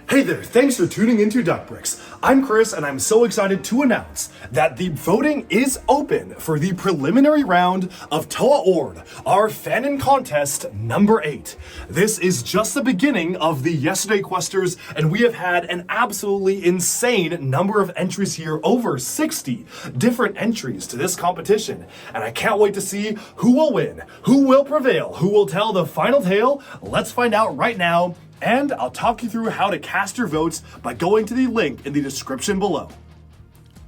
Hey there, thanks for tuning into Duckbricks. I'm Chris and I'm so excited to announce that the voting is open for the preliminary round of Toa Orde, our fanon contest number 8. This is just the beginning of the Yesterday Questers and we have had an absolutely insane number of entries here, over 60 different entries to this competition. And I can't wait to see who will win, who will prevail, who will tell the final tale. Let's find out right now. And I'll talk you through how to cast your votes by going to the link in the description below.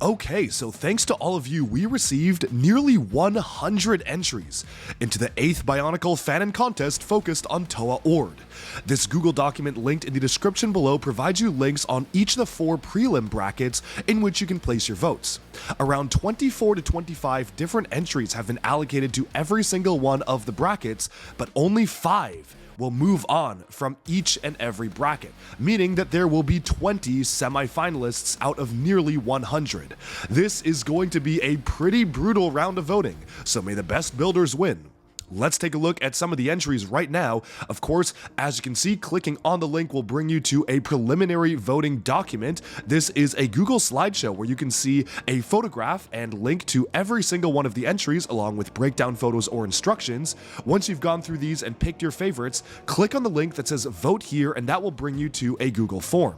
Okay, so thanks to all of you, we received nearly 100 entries into the 8th Bionicle Fanon contest focused on Toa Orde. This Google document linked in the description below provides you links on each of the 4 prelim brackets in which you can place your votes. Around 24 to 25 different entries have been allocated to every single one of the brackets, but only 5 will move on from each and every bracket, meaning that there will be 20 semi-finalists out of nearly 100. This is going to be a pretty brutal round of voting, so may the best builders win. Let's take a look at some of the entries right now. Of course, as you can see, clicking on the link will bring you to a preliminary voting document. This is a Google slideshow where you can see a photograph and link to every single one of the entries along with breakdown photos or instructions. Once you've gone through these and picked your favorites, click on the link that says vote here and that will bring you to a Google form.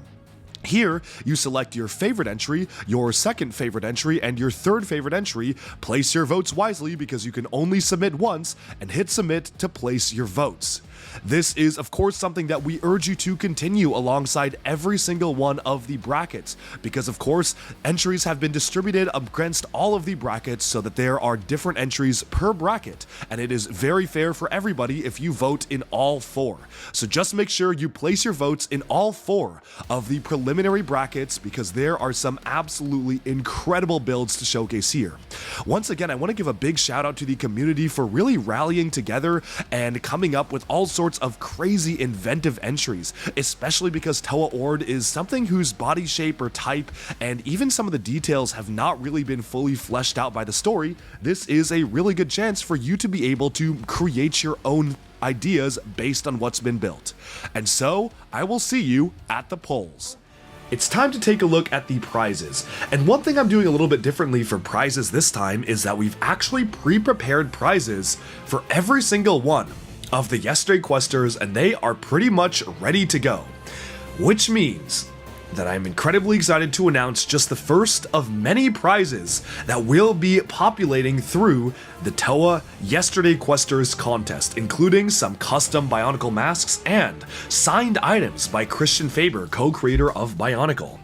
Here, you select your favorite entry, your second favorite entry, and your third favorite entry. Place your votes wisely because you can only submit once, and hit submit to place your votes. This is, of course, something that we urge you to continue alongside every single one of the brackets, because, of course, entries have been distributed against all of the brackets so that there are different entries per bracket, and it is very fair for everybody if you vote in all 4. So just make sure you place your votes in all 4 of the preliminary brackets because there are some absolutely incredible builds to showcase here. Once again, I want to give a big shout out to the community for really rallying together and coming up with all sorts of crazy inventive entries, especially because Toa Orde is something whose body shape or type and even some of the details have not really been fully fleshed out by the story. This is a really good chance for you to be able to create your own ideas based on what's been built. And so, I will see you at the polls. It's time to take a look at the prizes, and one thing I'm doing a little bit differently for prizes this time is that we've actually pre-prepared prizes for every single one of the Yesterday Questers, and they are pretty much ready to go, which means that I'm incredibly excited to announce just the first of many prizes that will be populating through the Toa Yesterday Questers contest, including some custom Bionicle masks and signed items by Christian Faber, co-creator of Bionicle.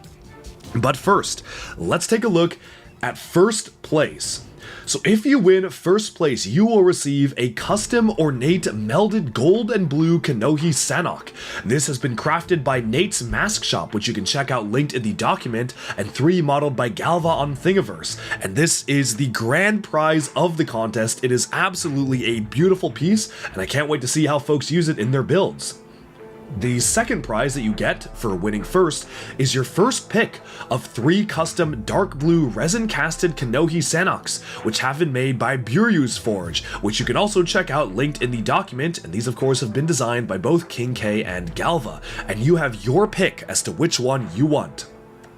But first, let's take a look at first place. So if you win first place, you will receive a custom ornate melded gold and blue Kanohi Sanok. This has been crafted by Nate's Mask Shop, which you can check out linked in the document, and 3 modeled by Galva on Thingiverse. And this is the grand prize of the contest. It is absolutely a beautiful piece, and I can't wait to see how folks use it in their builds. The second prize that you get for winning first is your first pick of 3 custom dark blue resin casted Kanohi Sanoks, which have been made by Buryu's Forge, which you can also check out linked in the document, and these of course have been designed by both King K and Galva, and you have your pick as to which one you want.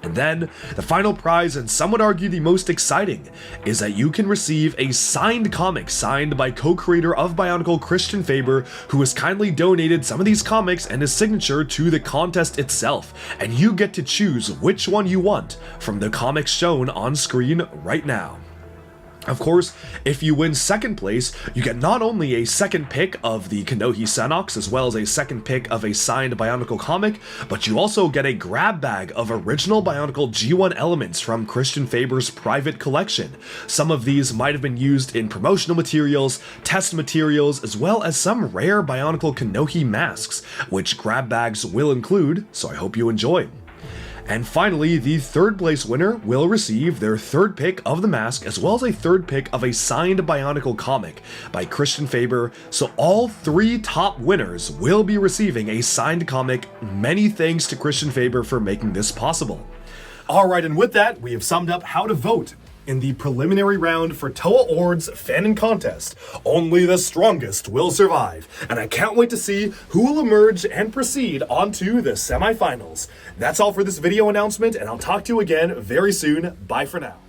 And then, the final prize, and some would argue the most exciting, is that you can receive a signed comic signed by co-creator of Bionicle Christian Faber, who has kindly donated some of these comics and his signature to the contest itself, and you get to choose which one you want from the comics shown on screen right now. Of course, if you win second place, you get not only a second pick of the Kanohi Sanoks, as well as a second pick of a signed Bionicle comic, but you also get a grab bag of original Bionicle G1 elements from Christian Faber's private collection. Some of these might have been used in promotional materials, test materials, as well as some rare Bionicle Kanohi masks, which grab bags will include, so I hope you enjoy. And finally, the third place winner will receive their third pick of the mask, as well as a third pick of a signed Bionicle comic by Christian Faber. So all 3 top winners will be receiving a signed comic. Many thanks to Christian Faber for making this possible. Alright, and with that, we have summed up how to vote in the preliminary round for Toa Orde's Fanon Contest. Only the strongest will survive, and I can't wait to see who will emerge and proceed onto the semifinals. That's all for this video announcement, and I'll talk to you again very soon. Bye for now.